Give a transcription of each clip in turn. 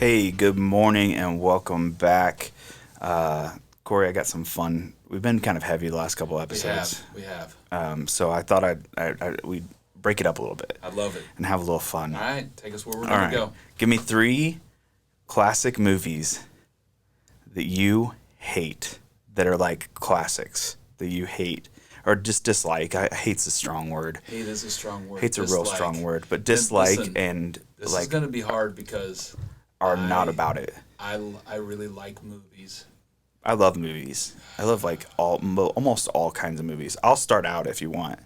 Hey, good morning and welcome back. Corey, I got some fun. We've been kind of heavy the last couple We episodes. have. We have. So I thought we'd break it up a little bit I love it. and have a little fun. All right. Take us where we're All going to right. go. Give me three classic movies that you hate that are like classics that you hate or just dislike. Hate's a strong word. Hate is a strong word. Hate's a real Dislike. strong word, but And dislike listen, and this is like going to be hard because are not I, about it. I really like movies. I love movies. I love like almost all kinds of movies. I'll start out if you want.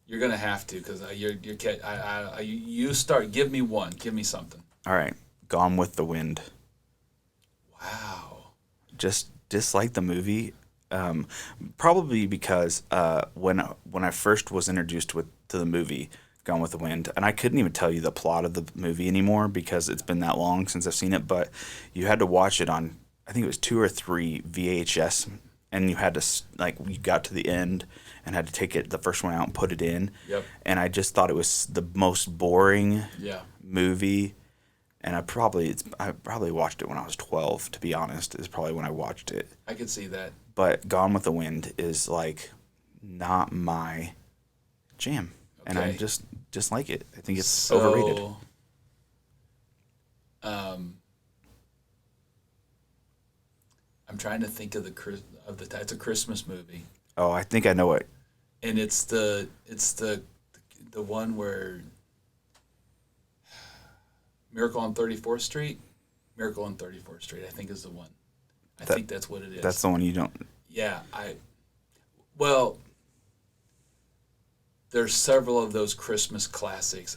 You're going to have to because you start. Give me one. Give me something. All right, Gone with the Wind. Wow. Just dislike the movie, probably because when I first was introduced to the movie Gone with the Wind, and I couldn't even tell you the plot of the movie anymore because it's been that long since I've seen it. But you had to watch it on, I think it was 2 or 3 VHS, and you had to like you got to the end and had to take the first one out and put it in. Yep. And I just thought it was the most boring Yeah. movie. And I probably watched it when I was 12, to be honest, is probably when I watched it. I could see that. But Gone with the Wind is like not my jam. And I Okay. just like it. I think it's So, overrated. Um, I'm trying to think of it's a Christmas movie, Oh, I think I know it. and it's the one where Miracle on 34th Street. Miracle on 34th Street, I think, is the one. I That- think that's what it is. That's the one you don't. Yeah, well, there's several of those Christmas classics.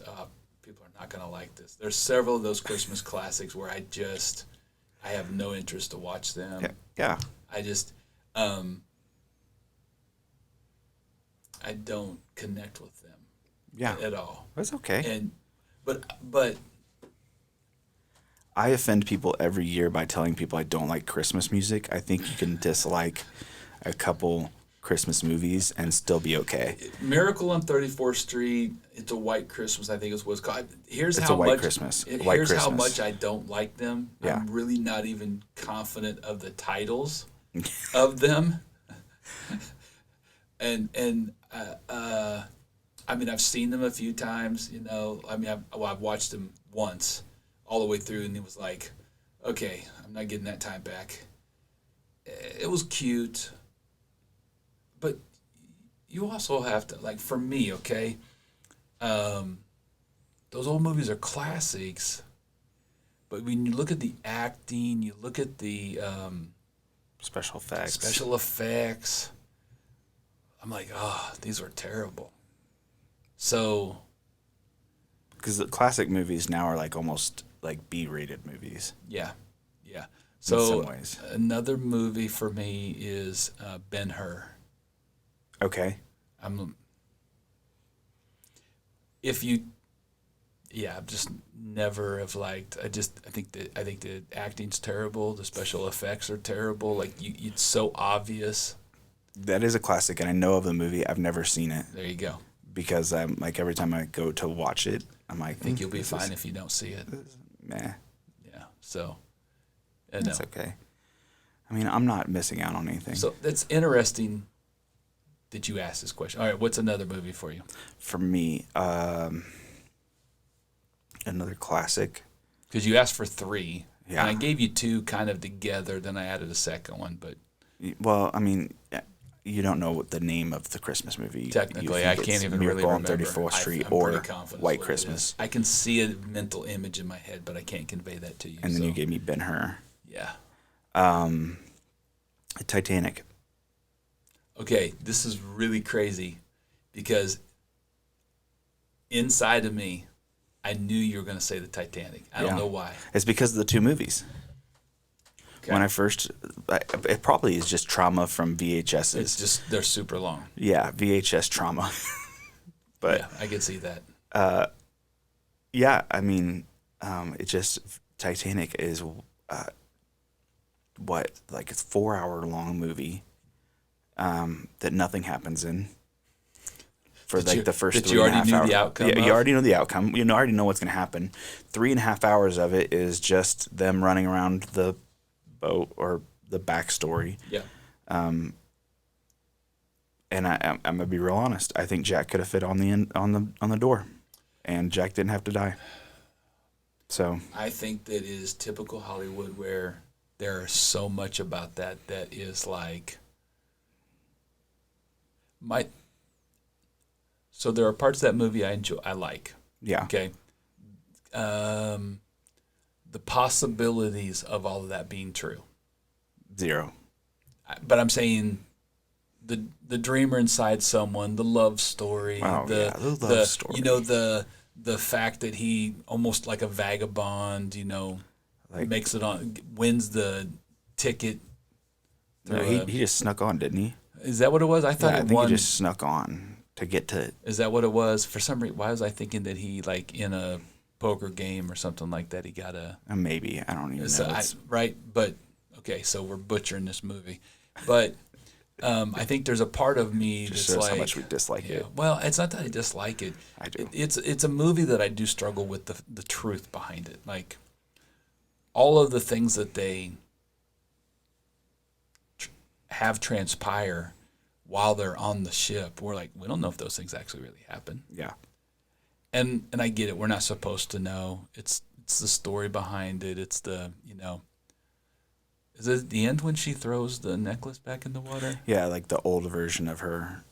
People are not going to like this. There's several of those Christmas classics where I have no interest to watch them. Yeah. Yeah. I just, I don't connect with them Yeah. at all. That's okay. And, but I offend people every year by telling people I don't like Christmas music. I think you can dislike a couple Christmas movies and still be okay. Miracle on 34th Street, It's a White Christmas, I think is what it's called. Here's It's how a white much Christmas. here's White how Christmas. much I don't like them. Yeah. I'm really not even confident of the titles of them. and I mean, I've seen them a few times. I mean, I've watched them once all the way through, and it was like, okay, I'm not getting that time back. It was cute, but you also have to, like, for me, okay, those old movies are classics, but when you look at the acting, you look at the Special effects. special effects, I'm like, oh, these were terrible. So, Because the classic movies now are like almost like B-rated movies yeah, yeah. in So some ways. another movie for me is Ben-Hur. Okay. I'm if you yeah, I've just never have liked. I think the acting's terrible. The special effects are terrible. Like it's so obvious. That is a classic, and I know of the movie. I've never seen it There you go. because I'm like every time I go to watch it, I'm like, I think you'll be this fine if you don't see it. meh, Yeah. So, no. it's okay. I mean, I'm not missing out on anything. So that's interesting that you asked this question. All right, what's another movie for you? For me, another classic. Because you asked for three, Yeah. and I gave you two kind of together. Then I added a second one, but Well, I mean, you don't know what the name of the Christmas movie. You technically, think I it's can't even really Miracle remember. on 34th Street I'm or pretty confident White what it Christmas. is. I can see a mental image in my head, but I can't convey that to you. And then so, you gave me Ben-Hur. yeah. Titanic. Okay, this is really crazy because inside of me, I knew you were going to say the Titanic. I don't Yeah. know why. It's because of the two movies. Okay. When I first, it probably is just trauma from VHSs. It's just they're super long. Yeah, VHS trauma. But Yeah, I can see that. yeah, I mean, it just Titanic is what, like it's 4 hour long movie that nothing happens in. for That like you- the first that you 3.5 already knew hours. the outcome Yeah, of? you already know the outcome. You already know what's going to happen. 3.5 hours of it is just them running around the boat or the backstory. Yeah. And I'm gonna be real honest. I think Jack could have fit on the door, and Jack didn't have to die. So I think that is typical Hollywood where there's so much about that is like so there are parts of that movie I like. yeah, Okay. The possibilities of all of that being true. 0. But I'm saying the dreamer inside someone, the love story, Oh, the yeah, the love story. the fact that he almost like a vagabond, Like- makes it on, wins the ticket. No, he just snuck on, didn't he? Is that what it was? I thought Yeah, I it think won. he just snuck on to get to. Is that what it was? For some reason, why was I thinking that he like in a poker game or something like that? He got a. Maybe I don't even So know. right, but okay, so we're butchering this movie, but I think there's a part of me Just that's shows like, how much we dislike yeah. it. Well, it's not that I dislike it. I do. It's a movie that I do struggle with the truth behind it, like all of the things that they have transpire while they're on the ship. We're like, we don't know if those things actually really happen. Yeah, And I get it. We're not supposed to know. It's the story behind it. It's is it the end when she throws the necklace back in the water? yeah, like the old version of her.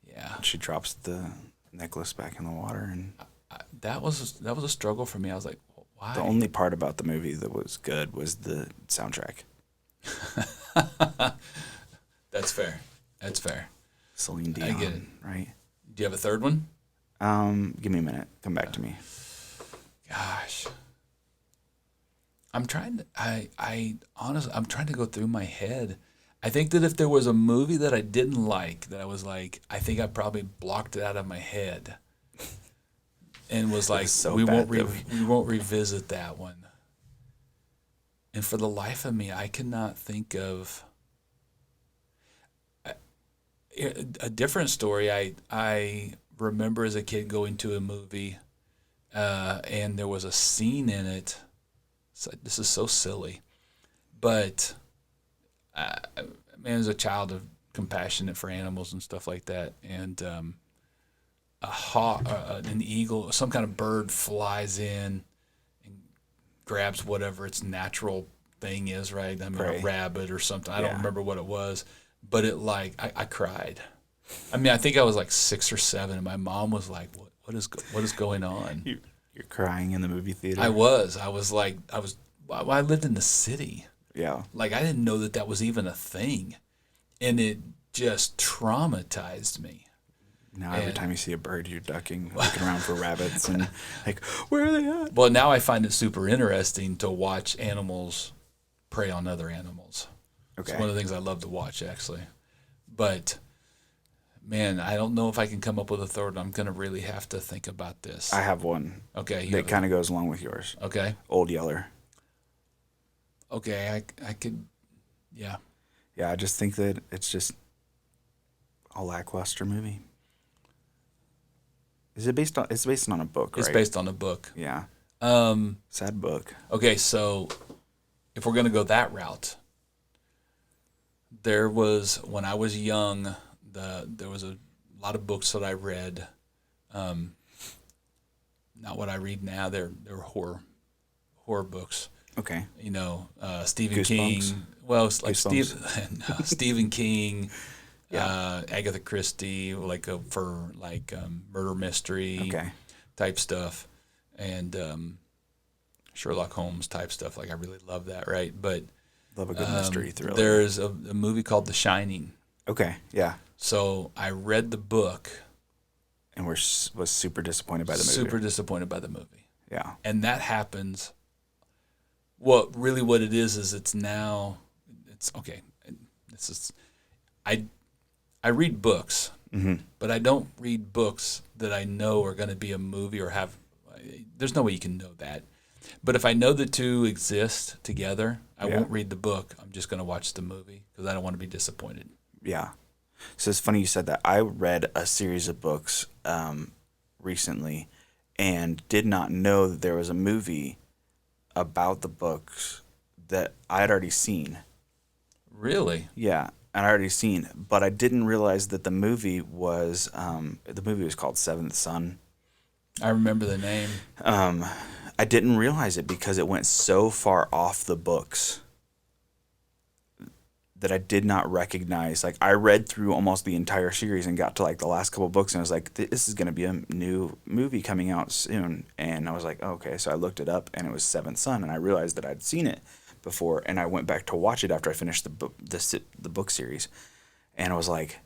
Yeah. She drops the necklace back in the water, and That was a struggle for me. I was like, why? the only part about the movie that was good was the soundtrack. That's fair. That's fair. Celine Dion, get it. right? Do you have a third one? Give me a minute. Come back to me. Gosh. I'm trying to I honestly I'm trying to go through my head. I think that if there was a movie that I didn't like, that I was like, I think I probably blocked it out of my head. And was like, so we bad won't revisit that one. And for the life of me, I cannot think of a different story. I remember as a kid going to a movie, and there was a scene in it. So, this is so silly, but as a child of compassionate for animals and stuff like that, and a hawk, an eagle, some kind of bird flies in and grabs whatever its natural thing is, right? I mean, Prey. a rabbit or something. I don't Yeah. remember what it was, but I cried. I mean, I think I was like 6 or 7, and my mom was like, what is going on?" You're crying in the movie theater. I lived in the city. Yeah. Like, I didn't know that was even a thing. And it just traumatized me. Now every And- time you see a bird, you're ducking, looking around for rabbits, and like, where are they at? Well, now I find it super interesting to watch animals prey on other animals. Okay. It's one of the things I love to watch, actually. But, man, I don't know if I can come up with a third. I'm going to really have to think about this. I have one Okay. that kind of goes along with yours. Okay. Old Yeller. Okay. I could, yeah. Yeah, I just think that it's just a lackluster movie. Is it based on? It's based on a book, right? It's based on a book. Yeah. Um, Sad book. Okay, so if we're going to go that route, there was, when I was young, there was a lot of books that I read. Not what I read now. They're horror books. Okay. Stephen Goosebumps? King. Well, it's like Goosebumps? Stephen King, Agatha Christie, for murder mystery Okay. type stuff, and Sherlock Holmes type stuff. Like, I really love that, right? But Love a good mystery thriller. there's a movie called The Shining. Okay. Yeah. So I read the book. And was super disappointed by the movie. Super disappointed by the movie. Yeah. And that happens. What it is it's okay. This is, I read books, but I don't read books that I know are going to be a movie or have. There's no way you can know that. But if I know the two exist together, I Yeah. won't read the book. I'm just going to watch the movie because I don't want to be disappointed. Yeah. So it's funny you said that. I read a series of books recently and did not know that there was a movie about the books that I had already seen. Really? Yeah, I'd already seen, but I didn't realize that the movie was called Seventh Son. I remember the name. I didn't realize it because it went so far off the books that I did not recognize. Like, I read through almost the entire series and got to like the last couple books, and I was like, this is going to be a new movie coming out soon. And I was like, oh, okay. So I looked it up, and it was Seventh Son, and I realized that I'd seen it before, and I went back to watch it after I finished the book series, and I was like,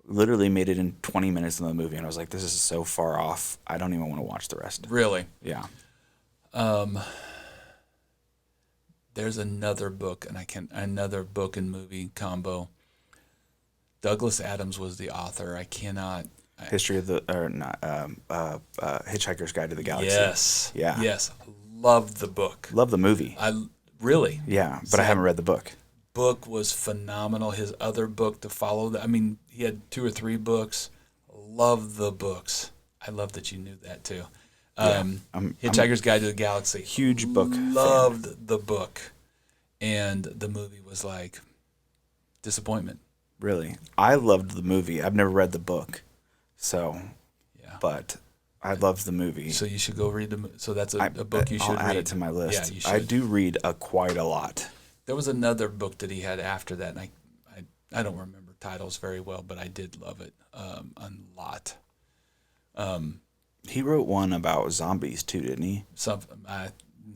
literally made it in 20 minutes in the movie, and I was like, this is so far off. I don't even want to watch the rest. Really? Yeah. There's another book, and another book and movie combo. Douglas Adams was the author. I cannot. History of the or not Hitchhiker's Guide to the Galaxy. Yes. Yeah. Yes. Loved the book. Love the movie. I really. Yeah, but I haven't read the book. Book was phenomenal. His other book to follow that. I mean, he had 2 or 3 books. Love the books. I love that you knew that too. Hitchhiker's Guide to the Galaxy. Huge book. Loved the book, and the movie was like disappointment. Really, I loved the movie. I've never read the book, so Yeah. but I loved the movie. So you should go read the. So that's a book you should read. I'll add it to my list. Yeah, you should. I do read quite a lot. There was another book that he had after that, and I don't remember titles very well, but I did love it a lot. He wrote one about zombies too, didn't he?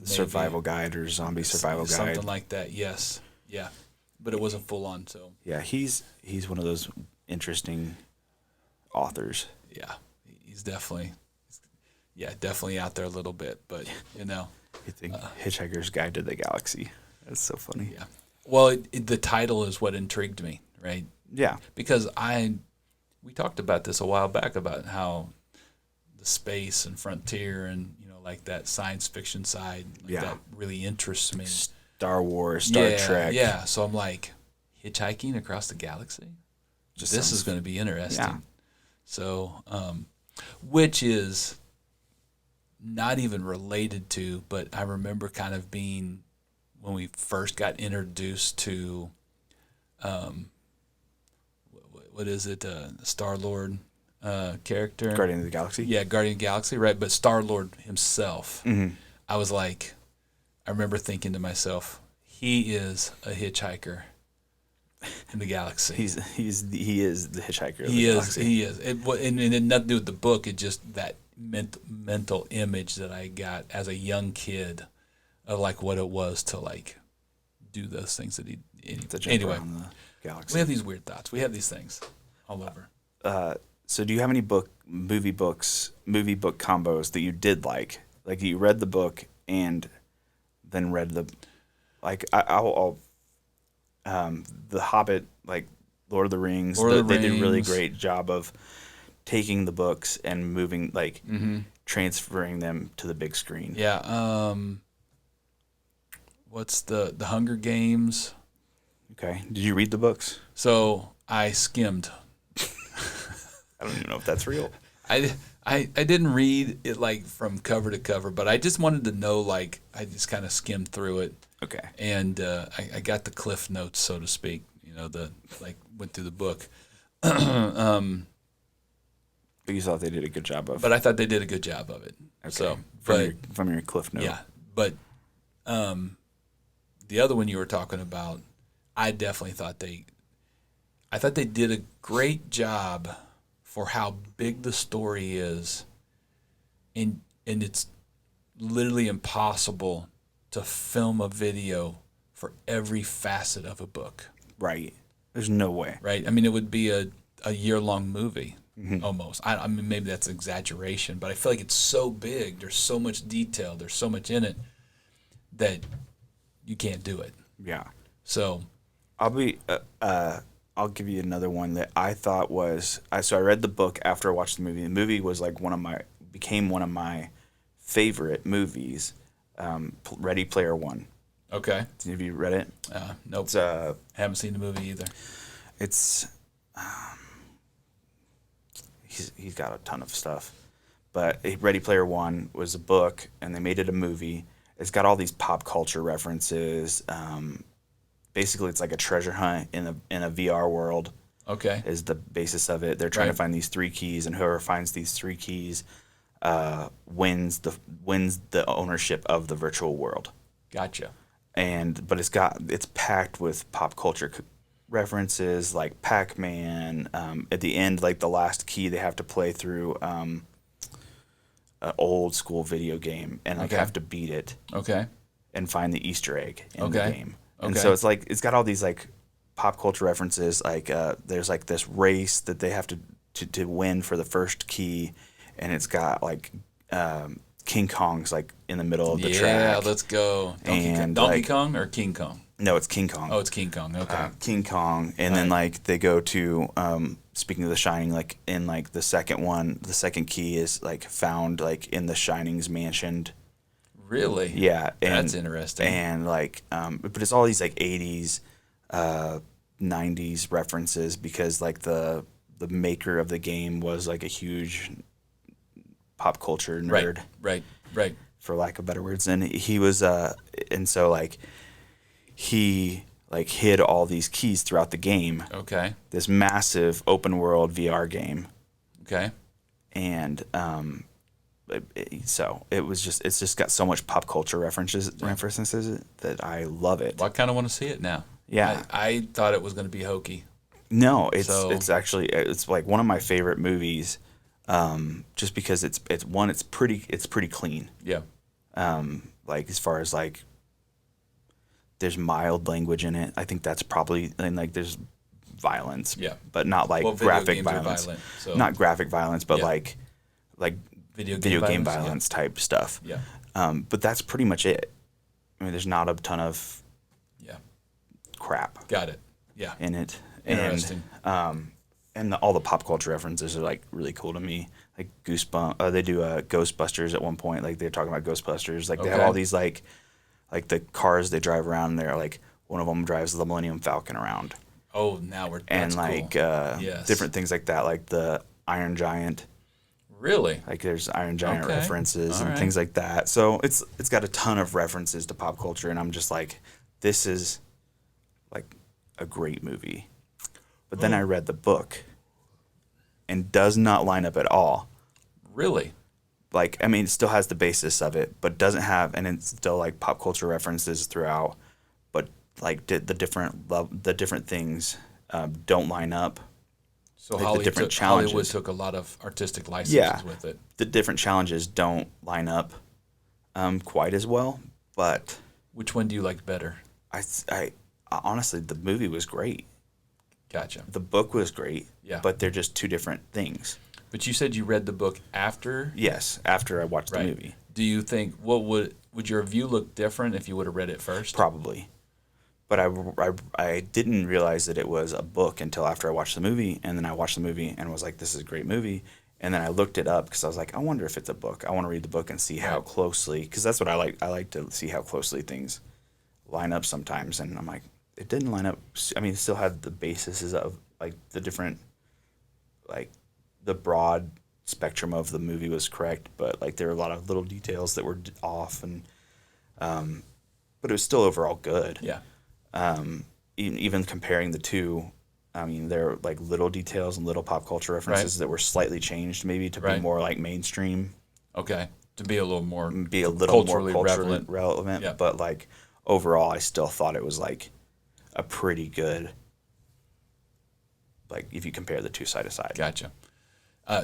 Survival Guide or Zombie Survival Guide. Something like that. Yes. Yeah. But it wasn't full on. So Yeah, he's one of those interesting authors. yeah, he's definitely out there a little bit. But you know, You think Hitchhiker's Guide to the Galaxy? That's so funny. yeah. Well, the title is what intrigued me, right? Yeah. Because we talked about this a while back about how the space and frontier and like that science fiction side that really interests me. Star Wars, Star Trek. Yeah. So I'm like, hitchhiking across the galaxy. This is going to be interesting. Yeah. So, which is not even related to, but I remember kind of being when we first got introduced to, what is it, Star-Lord character? Guardian of the Galaxy? Yeah, Guardian of the Galaxy, right? But Star-Lord himself, I was like, I remember thinking to myself, he is a hitchhiker in the galaxy. He is the hitchhiker. He is. It had nothing to do with the book. It just that mental image that I got as a young kid of like what it was to like do those things that he. Anyway, around the galaxy. we have these weird thoughts. We have these things all over. So do you have any movie book combos that you did like? Like you read the book and then read the, like I'll The Hobbit, like Lord of the Rings. They did a really great job of taking the books and moving, like transferring them to the big screen. Yeah. What's the Hunger Games? Okay. Did you read the books? So I skimmed. I don't even know if that's real. I didn't read it like from cover to cover, but I just wanted to know, like, I just kind of skimmed through it. Okay. And I got the cliff notes, so to speak, went through the book. But you thought they did a good job of. But I thought they did a good job of it. Okay. So, from your cliff note. Yeah. But the other one you were talking about, I definitely thought they did a great job for how big the story is, and it's literally impossible to film a video for every facet of a book. Right. There's no way. Right? I mean, it would be a year-long movie, almost. I mean, maybe that's exaggeration, but I feel like it's so big. There's so much detail. There's so much in it that you can't do it. Yeah. So I'll give you another one that I thought was. So I read the book after I watched the movie. The movie was like became one of my favorite movies. Ready Player One. Okay. Have you read it? Nope. It's haven't seen the movie either. It's he's got a ton of stuff. But Ready Player One was a book, and they made it a movie. It's got all these pop culture references. Basically, it's like a treasure hunt in a VR world. Okay. Is the basis of it. They're trying to Right. find these three keys, and whoever finds these three keys wins the ownership of the virtual world. Gotcha. But it's packed with pop culture references like Pac-Man. At the end, like the last key, they have to play through an old school video game and like Okay. have to beat it Okay. and find the Easter egg in the Okay. game. And Okay. so it's like it's got all these like pop culture references. Like there's like this race that they have to win for the first key, and it's got like King Kong's like in the middle of the Yeah, track. let's go. And, Donkey like- Kong or King Kong? No, it's King Kong. Oh, it's King Kong. Okay. King Kong, and then Right. like they go to speaking of The Shining, like in like the second one, the second key is like found like in the Shining's mansion. Really? Yeah, and, That's interesting. And like, but it's all these like '80s, '90s references because like the maker of the game was like a huge pop culture nerd, Right. for lack of better words, and he was and so like he like hid all these keys throughout the game. Okay. This massive open world VR game, Okay. and so it's just got so much pop culture references that I love it. Well, I kind of want to see it now. Yeah. I thought it was going to be hokey. No, it's So- it's actually it's like one of my favorite movies, just because it's pretty clean. Yeah. Like as far as like there's mild language in it. I think that's probably, and like there's violence. Yeah. But not like Well, video graphic games are violence. violent, so- Not graphic violence, but Yeah. like Video video game violence, violence type stuff. Yeah. But that's pretty much it. I mean, there's not a ton of Yeah. crap Got it. Yeah. in it. Interesting. And all the pop culture references are like really cool to me. Like Goosebumps, they do Ghostbusters at one point. Like they're talking about Ghostbusters. Like they have Okay. all these like the cars they drive around. They're like one of them drives the Millennium Falcon around, Oh, now we're and that's like cool. Yes. different things like that. Like the Iron Giant. Really? Like there's Iron Giant Okay. references All and right. things like that. So it's got a ton of references to pop culture, and I'm just like, this is like a great movie. But then I read the book, and does not line up at all. Really? Like, I mean, it still has the basis of it, but doesn't have, and it's still like pop culture references throughout, but like the different things don't line up. So Like the Hollywood, different Hollywood challenges. took a lot of artistic licenses Yeah. with it. The different challenges don't line up quite as well, but Which one do you like better? I honestly, the movie was great. Gotcha. The book was great. Yeah. But they're just two different things. But you said you read the book after, Yes, after I watched right? the movie. Do you think what would your review look different if you would have read it first? Probably. But I didn't realize that it was a book until after I watched the movie, and then I watched the movie and was like, this is a great movie. And then I looked it up because I was like, I wonder if it's a book. I want to read the book and see how Right. closely, because that's what I like. I like to see how closely things line up sometimes. And I'm like, it didn't line up. I mean, it still had the basis of like the different, like the broad spectrum of the movie was correct, but like there were a lot of little details that were off, and but it was still overall good. Yeah. Even comparing the two, I mean, there are like little details and little pop culture references that were slightly changed, maybe to Right. be more like mainstream, Okay. To be a little more be a little culturally more culturally relevant. relevant. Yeah. But like overall, I still thought it was like a pretty good. Like if you compare the two side to side. Gotcha.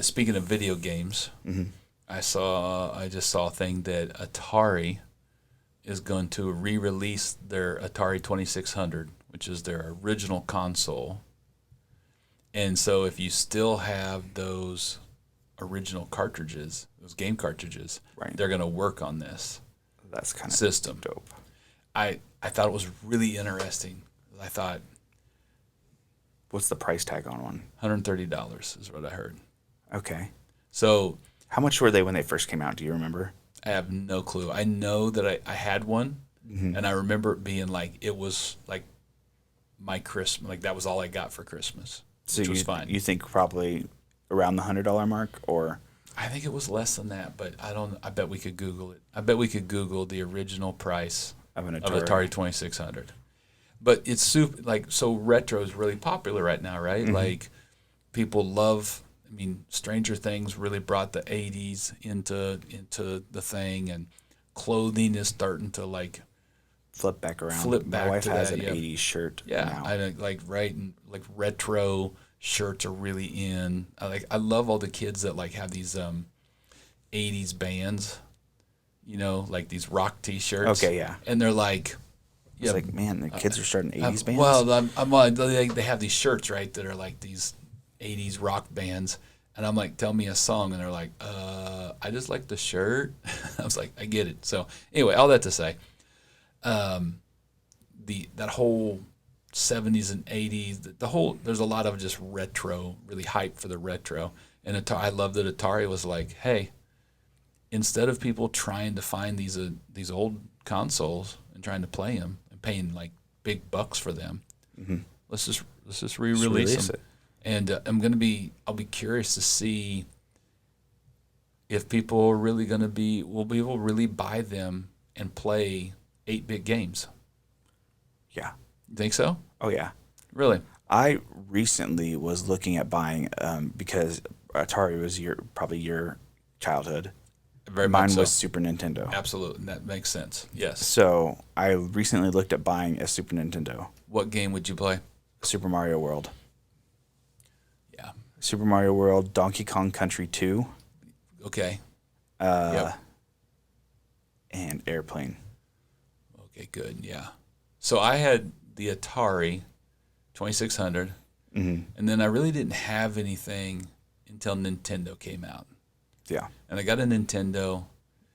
Speaking of video games, Mm-hmm. I just saw a thing that Atari is going to re-release their Atari 2600, which is their original console. And so if you still have those original cartridges, those game cartridges, Right. they're going to work on this That's kind of system. dope. I thought it was really interesting. I thought What's the price tag on one? $130 is what I heard. Okay. So How much were they when they first came out? Do you remember? I have no clue. I know that I had one, Mm-hmm. and I remember it being like, it was like my Christmas, like that was all I got for Christmas. So which was fine. you think probably around the $100 mark, or I think it was less than that, but I don't. I bet we could Google it. I bet we could Google the original price of an of Atari? Atari 2600. But it's super like so retro is really popular right now, right? Mm-hmm. Like people love. I mean, Stranger Things really brought the '80s into the thing, and clothing is starting to like Flip back around. flip My back wife to has that. an Yeah, 80s shirt yeah. now. I like right and like retro shirts are really in. I love all the kids that like have these '80s bands, you know, like these rock T-shirts. Okay, yeah. And they're like, It's like, man, the kids are starting 80s bands. well, they have these shirts, right, that are like these '80s rock bands, and I'm like, tell me a song, and they're like, I just like the shirt. I was like, I get it. So anyway, all that to say, that whole '70s and '80s, the whole there's a lot of just retro, really hype for the retro, and I love that Atari was like, hey, instead of people trying to find these old consoles and trying to play them and paying like big bucks for them, let's just re-release release them. it. And I'll be curious to see if people are really going to will people really buy them and play 8-bit games. Yeah. You think so? Oh, yeah. Really? I recently was looking at buying because Atari was probably your childhood. Very Mine much so. was Super Nintendo. Absolutely. That makes sense. Yes. So I recently looked at buying a Super Nintendo, What game would you play? Super Mario World. Yeah. Super Mario World, Donkey Kong Country 2, Okay. and Airplane. Okay, good. Yeah. So I had the Atari 2600, and then I really didn't have anything until Nintendo came out. Yeah. And I got a Nintendo.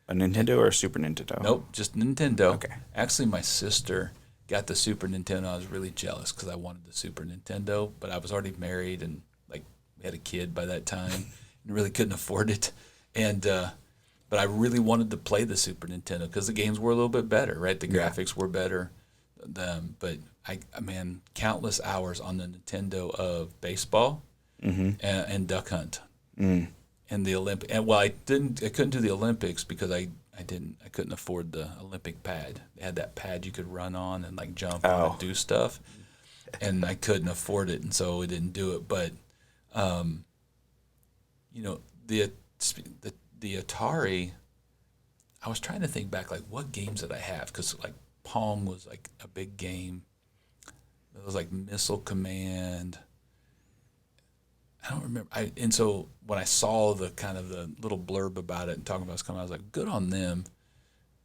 A Nintendo or a Super Nintendo? Nope, just Nintendo. Okay. Actually, my sister got the Super Nintendo. I was really jealous because I wanted the Super Nintendo, but I was already married and like we had a kid by that time and really couldn't afford it. And but I really wanted to play the Super Nintendo because the games were a little bit better, right? The graphics were better. But man, countless hours on the Nintendo of baseball and duck hunt. And the Olympic, and well, I couldn't do the Olympics because I couldn't afford the Olympic pad. They had that pad you could run on and like jump on and do stuff, and I couldn't afford it, and so we didn't do it. But, you know, the Atari, I was trying to think back, like what games did I have? Because like Pong was like a big game. It was like Missile Command. I don't remember. And so when I saw the kind of the little blurb about it and talking about it coming, I was like, good on them.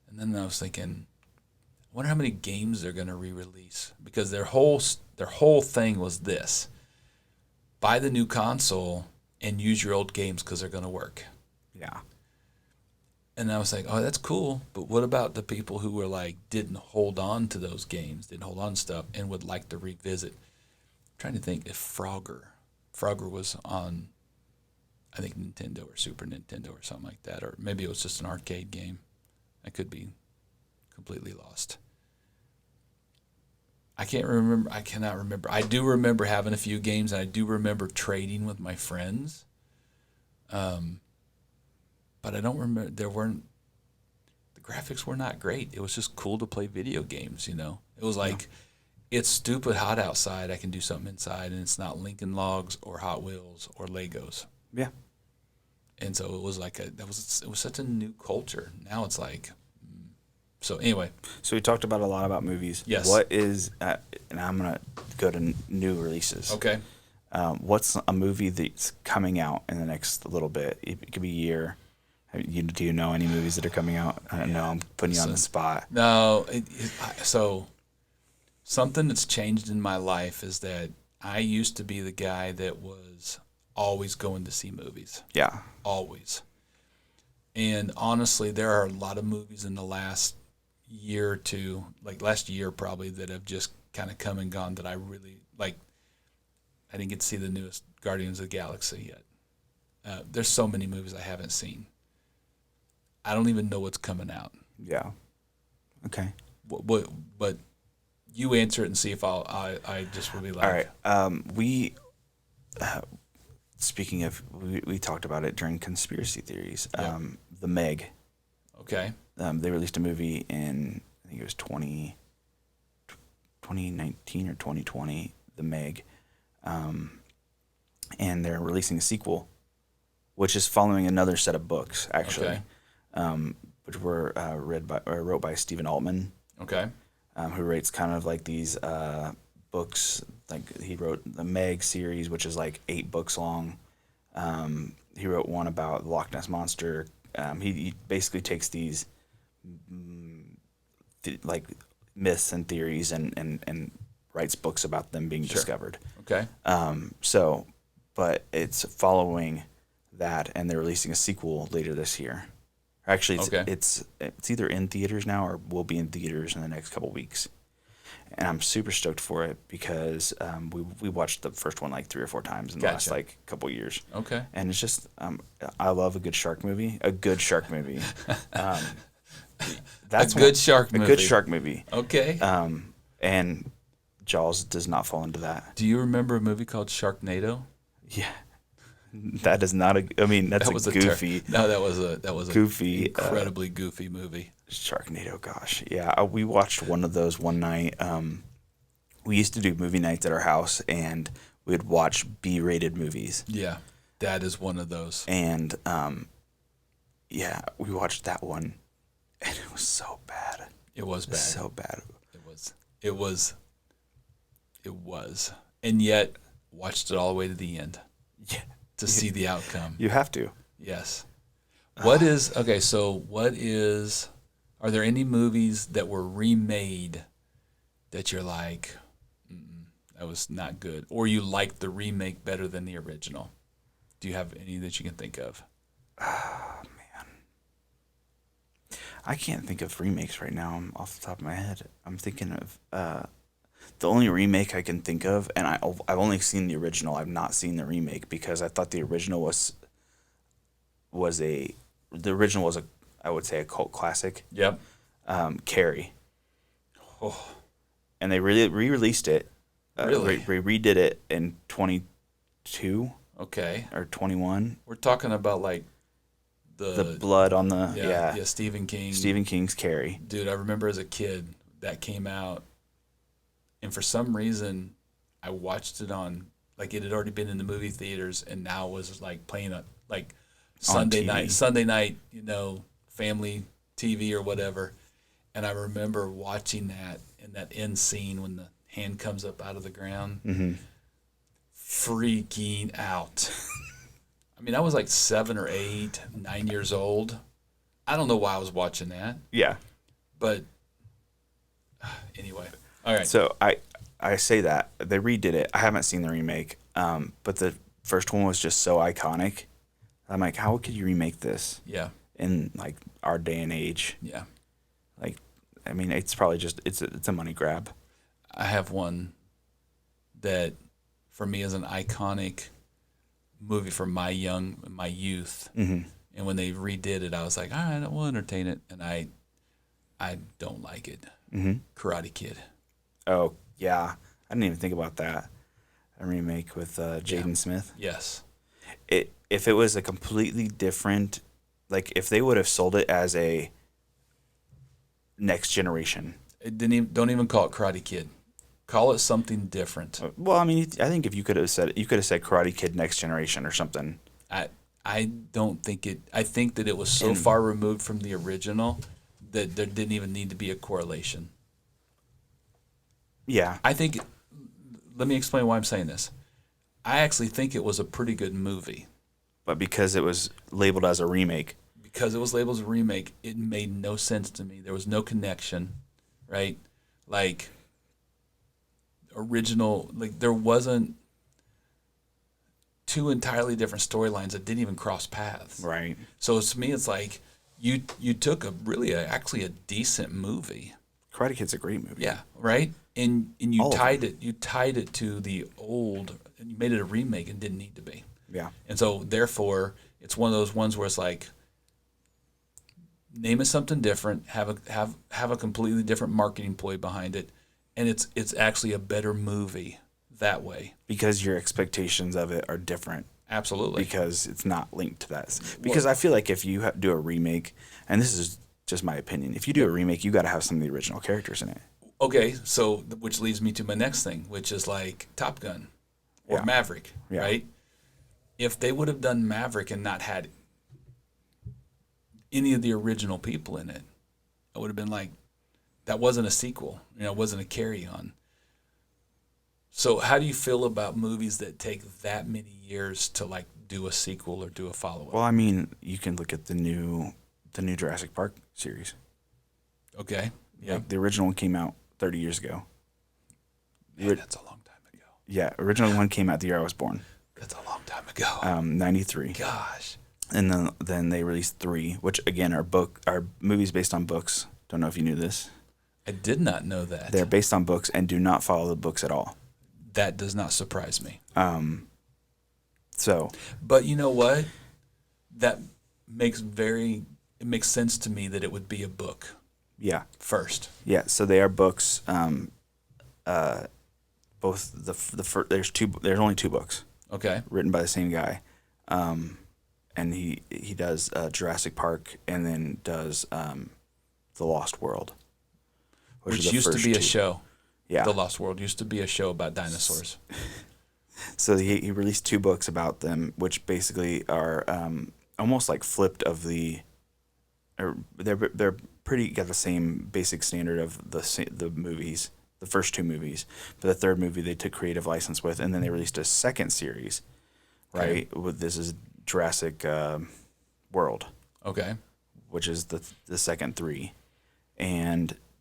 And then I was thinking, I wonder how many games they're going to re-release because their whole thing was this: buy the new console and use your old games because they're going to work. Yeah. And I was like, oh, that's cool. But what about the people who were like didn't hold on to those games, didn't hold on to stuff, and would like to revisit? I'm trying to think if Frogger was on, I think Nintendo or Super Nintendo or something like that, or maybe it was just an arcade game. I could be completely lost. I cannot remember. I do remember having a few games, and I do remember trading with my friends. But I don't remember, the graphics were not great. It was just cool to play video games, you know. It was like, it's stupid hot outside. I can do something inside, and it's not Lincoln Logs or Hot Wheels or Legos. Yeah. And so it was like it was such a new culture. Now it's like, so anyway. So we talked about a lot about movies. Yes. What is, and I'm gonna go to new releases. Okay. What's a movie that's coming out in the next little bit? It could be a year. Do you know any movies that are coming out? I don't know. I'm putting you on the spot. No. So something that's changed in my life is that I used to be the guy that was always going to see movies. Yeah. Always. And honestly, there are a lot of movies in the last year or two, like last year probably, that have just kind of come and gone that I really like. I didn't get to see the newest Guardians of the Galaxy yet. There's so many movies I haven't seen. I don't even know what's coming out. Yeah. Okay. But you answer it and see if I just will be like. All right. speaking of, we talked about it during conspiracy theories. Yeah. The Meg. Okay. They released a movie in, I think it was 2019 or 2020, The Meg. And they're releasing a sequel, which is following another set of books, actually, Okay. which were wrote by Stephen Altman, Okay. who writes kind of like these books. Like he wrote the Meg series, which is like 8 books long. He wrote one about the Loch Ness Monster. He basically takes these like myths and theories and writes books about them being discovered. Okay. But it's following that, and they're releasing a sequel later this year. Actually, it's either in theaters now or will be in theaters in the next couple weeks. And I'm super stoked for it because we watched the first one like 3 or 4 times in the last like couple years. Okay. And it's just I love a good shark movie. A good shark movie. That's a good shark movie. A good shark movie. Okay. And Jaws does not fall into that. Do you remember a movie called Sharknado? Yeah. That is not a. I mean, that's a goofy. No, that was a goofy, incredibly goofy movie. Sharknado. Gosh, yeah. We watched one of those one night. We used to do movie nights at our house, and we'd watch B-rated movies. Yeah, that is one of those. And yeah, we watched that one, and it was so bad. It was bad. So bad. It was. And yet, watched it all the way to the end. Yeah. To see the outcome. You have to. Yes. Are there any movies that were remade that you're like, that was not good, or you liked the remake better than the original? Do you have any that you can think of? Oh, man. I can't think of remakes right now. I'm off the top of my head. I'm thinking of the only remake I can think of, and I've only seen the original. I've not seen the remake because I thought the original was a I would say a cult classic. Yep. Carrie. Oh. And they re-released it. Really? Redid it in 22. Okay. Or 21. We're talking about like the blood on the yeah, Stephen King. Stephen King's Carrie. Dude, I remember as a kid that came out, and for some reason I watched it on, like, it had already been in the movie theaters, and now it was like playing like Sunday night, family TV or whatever. And I remember watching that in that end scene when the hand comes up out of the ground, freaking out. I mean, I was like 7 or 8, 9 years old. I don't know why I was watching that. Yeah. But anyway, all right. So I say that they redid it. I haven't seen the remake, but the first one was just so iconic. I'm like, how could you remake this? Yeah. In like our day and age. Yeah. Like, I mean, it's probably just it's a money grab. I have one that for me is an iconic movie from my youth. Mm-hmm. And when they redid it, I was like, all right, we'll entertain it. And I don't like it. Mm-hmm. Karate Kid. Oh, yeah. I didn't even think about that. A remake with Jaden Smith. Yes. If it was a completely different, like if they would have sold it as a next generation. Don't even call it Karate Kid. Call it something different. Well, I mean, I think if you could have said Karate Kid Next Generation or something. I don't think it. I think that it was so far removed from the original that there didn't even need to be a correlation. Yeah. I think. Let me explain why I'm saying this. I actually think it was a pretty good movie. But because it was labeled as a remake. Because it was labeled as a remake, it made no sense to me. There was no connection, right? Like, original, like, there wasn't two entirely different storylines that didn't even cross paths. Right. So to me, it's like you took actually a decent movie. Karate Kid's a great movie. Yeah, right? And you tied it to the old, and you made it a remake and didn't need to be. Yeah. And so therefore, it's one of those ones where it's like, name it something different, have a completely different marketing ploy behind it, and it's actually a better movie that way. because your expectations of it are different Absolutely. because it's not linked to that. Because I feel like if you do a remake, and this is just my opinion, if you do a remake, you got to have some of the original characters in it. Okay, so which leads me to my next thing, which is like Top Gun or Yeah. Maverick, Yeah. right? If they would have done Maverick and not had any of the original people in it, I would have been like, that wasn't a sequel. It wasn't a carry on. So how do you feel about movies that take that many years to like do a sequel or do a follow up? Well, I mean, you can look at the new Jurassic Park series. Okay. Yeah. Like, the original one came out 30 years ago. Man, that's a long time ago. Yeah, original one came out the year I was born, That's a long time ago. 93. Gosh. And then they released 3, which again are movies based on books. Don't know if you knew this. I did not know that. They're based on books and do not follow the books at all. That does not surprise me. So But you know what? That makes it makes sense to me that it would be a book yeah, first. yeah. So they are books. Both there's only 2 books Okay. written by the same guy, and he does Jurassic Park and then does The Lost World, Which are the used to first be a 2. show. Yeah. The Lost World used to be a show about dinosaurs. So he released 2 books about them, which basically are almost like flipped of the. Or they're pretty got the same basic standard of the movies, the first 2 movies, but the third movie they took creative license with, and then they released a second series, right? This is Jurassic World, Okay. which is the second 3,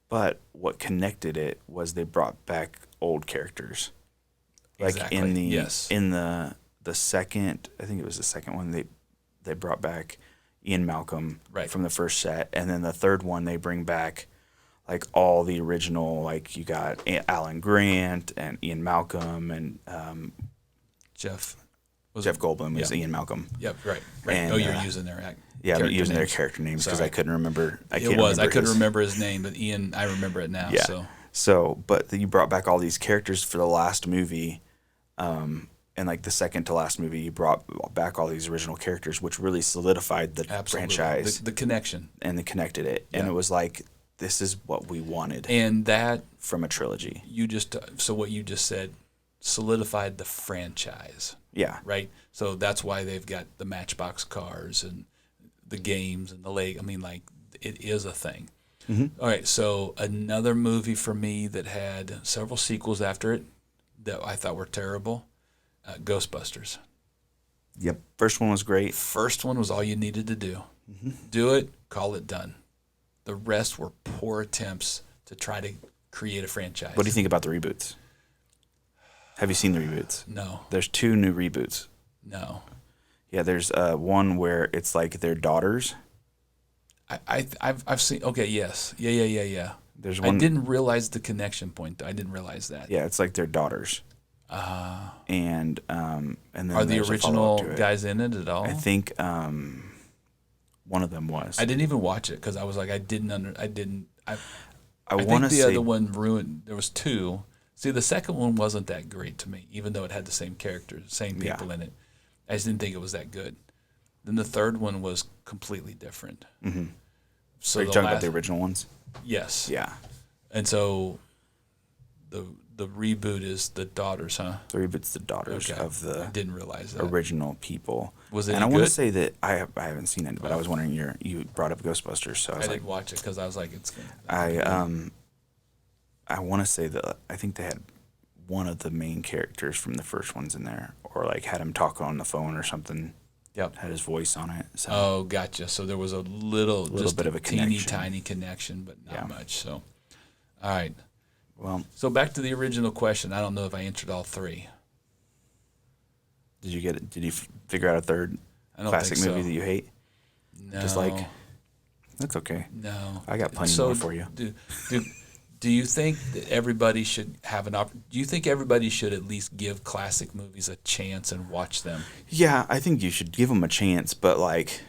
but what connected it was they brought back old characters. Like Exactly. in the second, I think it was the second one, they brought back Ian Malcolm Right. from the first set, and then the third one they bring back like all the original, like you got Alan Grant and Ian Malcolm and Jeff Jeff Goldblum is Yeah. Ian Malcolm. Yep. Right. Right. And, You're using their act. Yeah, I'm character using their names. character names because Sorry. I couldn't remember. I couldn't his- remember his name, but Ian, I remember it now. Yeah. So But you brought back all these characters for the last movie, and like the second to last movie, you brought back all these original characters, which really solidified the absolutely. franchise The connection. and they connected it. And Yeah. it was like, this is what we wanted And that from a trilogy. so what you just said solidified the franchise. Yeah. Right? So that's why they've got the Matchbox cars and the games and the leg. I mean, like, it is a thing. Mm-hmm. All right, so another movie for me that had several sequels after it that I thought were terrible, Ghostbusters. Yep. First one was great. First one was all you needed to do. Mm-hmm. Do it, call it done. The rest were poor attempts to try to create a franchise. What do you think about the reboots? Have you seen the reboots? No, There's 2 new reboots. no. Yeah, there's one where it's like their daughters. I've seen. Okay, yes, yeah. There's I one. didn't realize the connection point. I didn't realize that. Yeah, it's like their daughters. And then Are the there's a original follow-up to it. guys in it at all? I think one of them was. I didn't even watch it because I was like, I I want think to the say other one ruined. There was 2. See, the second one wasn't that great to me, even though it had the same characters, same Yeah. people in it. I just didn't think it was that good. Then the third one was completely different. Mm-hmm. So Are you the talking about last, the original ones? yes, Yeah, and so the reboot is the daughters, huh? the reboot's the daughters Okay. of I the didn't realize that. original people. Was it And I any want to good? say that I haven't seen it, but I was wondering you brought up Ghostbusters, so I I was like, didn't watch it because I was like, it's. I want to say that I think they had one of the main characters from the first ones in there, or like had him talk on the phone or something. Yep. Had his voice on it. So Oh, gotcha. So there was a little just bit of a teeny connection. tiny connection, but not Yeah. much. So, all right. well, So back to the original question. I don't know if I answered all 3. did you get it? Did you figure out a third I don't classic think so. movie that you hate? No. Just like that's okay. No. I got plenty more for you. Do you think that everybody should have do you think everybody should at least give classic movies a chance and watch them? Yeah, I think you should give them a chance, but like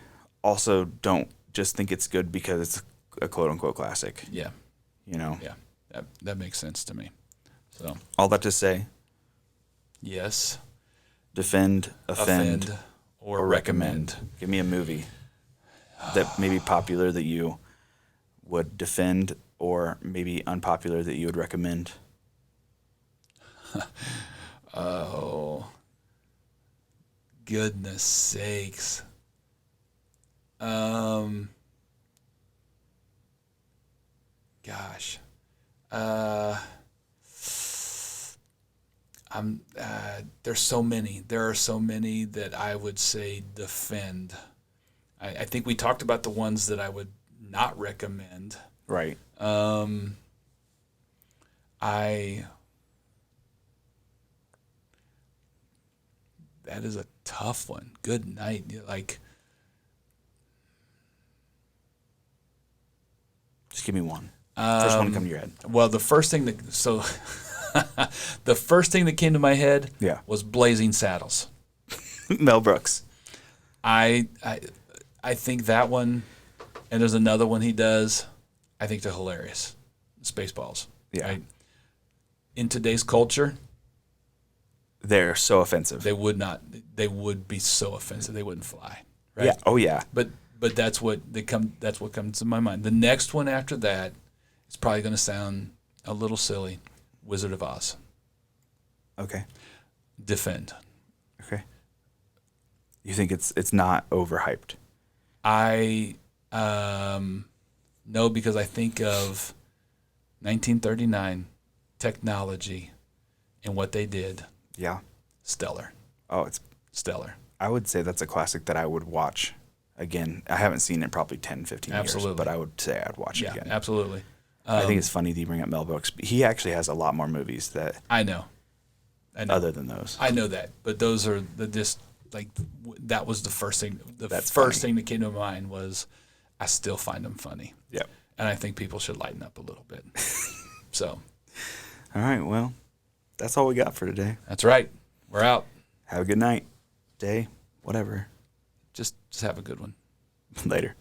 also don't just think it's good because it's a quote unquote classic. Yeah. You know, Yeah. That makes sense to me. So, all that to say, Yes. Defend, offend, or recommend. recommend. Give me a movie that may be popular that you would defend, or maybe unpopular that you would recommend. Oh, goodness sakes. Gosh. There's so many. There are so many that I would say defend. I think we talked about the ones that I would not recommend. Right. I That is a tough one. Good night. Like, Just give me one. First one to come to your head. well, the first thing that the first thing that came to my head Yeah. was Blazing Saddles. Mel Brooks. I think that one, and there's another one he does. I think they're hilarious. Spaceballs. Yeah. Right? In today's culture, They're so offensive. they would not. They would be so offensive. They wouldn't fly. Right. Yeah. Oh, yeah. But that's what That's what comes to my mind. The next one after that is probably going to sound a little silly. Wizard of Oz. Okay. Defend. Okay. You think it's not overhyped? I no, because I think of 1939 technology and what they did. Yeah. Stellar. Oh, it's. Stellar. I would say that's a classic that I would watch again. I haven't seen it in probably 10, 15 Absolutely. years, but I would say I'd watch it Yeah, again. absolutely. I think it's funny that you bring up Mel Brooks. He actually has a lot more movies that I know. other than those. I know that, but those are that was the first thing. The That's first funny. thing that came to mind was, I still find them funny. Yep. And I think people should lighten up a little bit. So All right. Well, that's all we got for today. that's right. We're out. Have a good night, day, whatever. Just have a good one. Later.